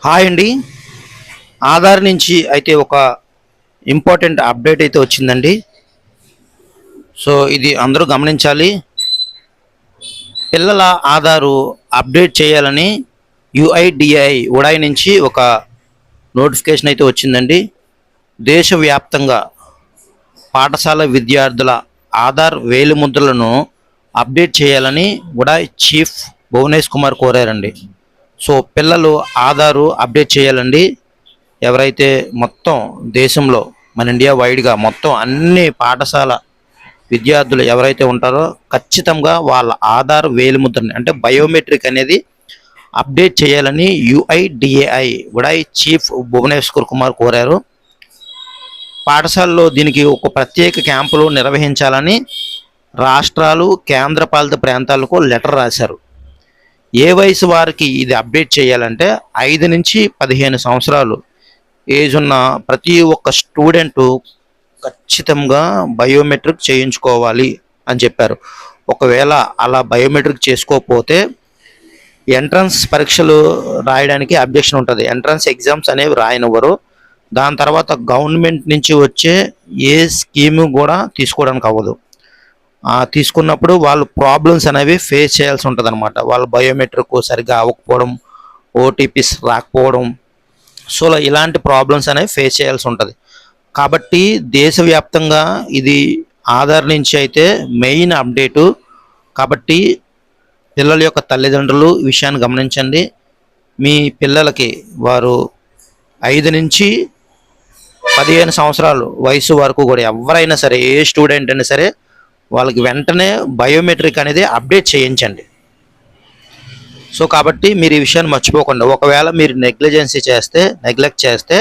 Hi అండి. ఆధార్ నుంచి అయితే ఒక ఇంపార్టెంట్ అప్డేట్ అయితే వచ్చిందండి. సో ఇది అందరూ గమనించాలి. పిల్లల ఆధారు అప్డేట్ చేయాలని యుఐడిఐ ఉడాయ్ నుంచి ఒక నోటిఫికేషన్ అయితే వచ్చిందండి. దేశవ్యాప్తంగా పాఠశాల విద్యార్థుల ఆధార్ వేలిముద్రలను అప్డేట్ చేయాలని ఉడాయ్ చీఫ్ భువనేష్ కుమార్ కోరారండి. సో పిల్లలు ఆధారు అప్డేట్ చేయాలండి. ఎవరైతే మొత్తం దేశంలో మన ఇండియా వైడ్గా మొత్తం అన్ని పాఠశాల విద్యార్థులు ఎవరైతే ఉంటారో ఖచ్చితంగా వాళ్ళ ఆధార్ వేలిముద్రని అంటే బయోమెట్రిక్ అనేది అప్డేట్ చేయాలని యుఐడిఏఐ ఉడాయ్ చీఫ్ భువనేశ్వర్ కుమార్ కోరారు. పాఠశాలలో దీనికి ఒక ప్రత్యేక క్యాంపులు నిర్వహించాలని రాష్ట్రాలు కేంద్రపాలిత ప్రాంతాలకు లెటర్ రాశారు. ఏ వయసు వారికి ఇది అప్డేట్ చేయాలంటే 5 నుంచి 15 సంవత్సరాలు ఏజ్ ఉన్న ప్రతి ఒక్క స్టూడెంటు ఖచ్చితంగా బయోమెట్రిక్ చేయించుకోవాలి అని చెప్పారు. ఒకవేళ అలా బయోమెట్రిక్ చేసుకోకపోతే ఎంట్రన్స్ పరీక్షలు రాయడానికి అబ్జెక్షన్ ఉంటుంది. ఎంట్రన్స్ ఎగ్జామ్స్ అనేవి రాయనివ్వరు. దాని తర్వాత గవర్నమెంట్ నుంచి వచ్చే ఏ స్కీము కూడా తీసుకోవడానికి అవ్వదు. తీసుకున్నప్పుడు వాళ్ళు ప్రాబ్లమ్స్ అనేవి ఫేస్ చేయాల్సి ఉంటుంది అనమాట. వాళ్ళ బయోమెట్రిక్ సరిగ్గా అవ్వకపోవడం, ఓటీపీస్ రాకపోవడం, సో ఇలాంటి ప్రాబ్లమ్స్ అనేవి ఫేస్ చేయాల్సి ఉంటుంది. కాబట్టి దేశవ్యాప్తంగా ఇది ఆధార్ నుంచి అయితే మెయిన్ అప్డేటు. కాబట్టి పిల్లల యొక్క తల్లిదండ్రులు ఈ విషయాన్ని గమనించండి. మీ పిల్లలకి వారు 5 నుంచి 15 సంవత్సరాలు వయసు వరకు కూడా ఎవరైనా సరే, ఏ స్టూడెంట్ అయినా సరే, వాళ్ళకి వెంటనే బయోమెట్రిక్ అనేది అప్డేట్ చేయించండి. సో కాబట్టి మీరు ఈ విషయాన్ని మర్చిపోకండి. ఒకవేళ మీరు నెగ్లెక్ట్ చేస్తే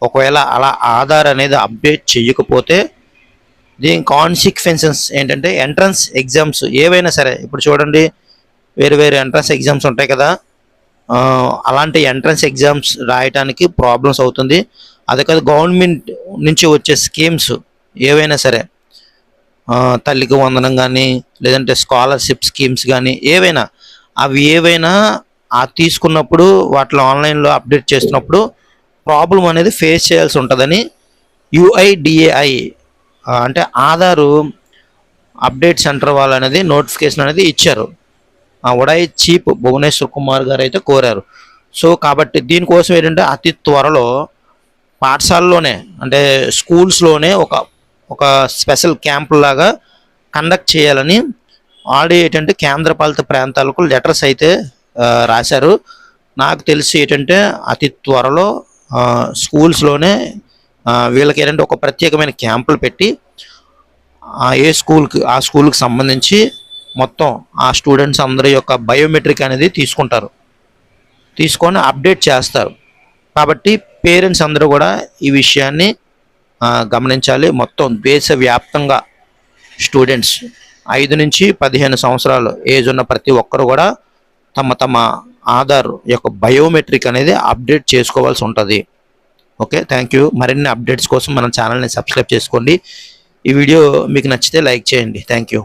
ఒకవేళ అలా ఆధార్ అనేది అప్డేట్ చేయకపోతే దీని కాన్సిక్వెన్సెస్ ఏంటంటే ఎంట్రన్స్ ఎగ్జామ్స్ ఏవైనా సరే, ఇప్పుడు చూడండి వేరు వేరు ఎంట్రన్స్ ఎగ్జామ్స్ ఉంటాయి కదా, అలాంటి ఎంట్రన్స్ ఎగ్జామ్స్ రాయటానికి ప్రాబ్లమ్స్ అవుతుంది. అదే కాదు, గవర్నమెంట్ నుంచి వచ్చే స్కీమ్స్ ఏవైనా సరే, తల్లికి వందనం కానీ లేదంటే స్కాలర్షిప్ స్కీమ్స్ కానీ ఏవైనా తీసుకున్నప్పుడు వాటిలో ఆన్లైన్లో అప్డేట్ చేస్తున్నప్పుడు ప్రాబ్లం అనేది ఫేస్ చేయాల్సి ఉంటుందని యుఐడిఏఐ అంటే ఆధారు అప్డేట్ సెంటర్ వాళ్ళు అనేది నోటిఫికేషన్ అనేది ఇచ్చారు. ఉడాయ్ చీఫ్ భువనేశ్వర్ కుమార్ గారు అయితే కోరారు. సో కాబట్టి దీనికోసం ఏంటంటే అతి త్వరలో పాఠశాలలోనే అంటే స్కూల్స్లోనే ఒక స్పెషల్ క్యాంప్ లాగా కండక్ట్ చేయాలని ఆల్రెడీ ఏంటంటే కేంద్రపాలిత ప్రాంతాలకు లెటర్స్ అయితే రాశారు. నాకు తెలిసి ఏంటంటే అతి త్వరలో స్కూల్స్లోనే వీళ్ళకి ఏంటంటే ఒక ప్రత్యేకమైన క్యాంపులు పెట్టి ఆ స్కూల్కి సంబంధించి మొత్తం ఆ స్టూడెంట్స్ అందరి యొక్క బయోమెట్రిక్ అనేది తీసుకొని అప్డేట్ చేస్తారు. కాబట్టి పేరెంట్స్ అందరూ కూడా ఈ విషయాన్ని గమనించాలి. మొత్తం దేశవ్యాప్తంగా స్టూడెంట్స్ 5 నుంచి 15 సంవత్సరాలు ఏజ్ ఉన్న ప్రతి ఒక్కరు కూడా తమ ఆధార్ యొక్క బయోమెట్రిక్ అనేది అప్డేట్ చేసుకోవాల్సి ఉంటుంది. Okay, thank you. మరిన్ని అప్డేట్స్ కోసం మన ఛానల్ని సబ్స్క్రైబ్ చేసుకోండి. ఈ వీడియో మీకు నచ్చితే లైక్ చేయండి. Thank you.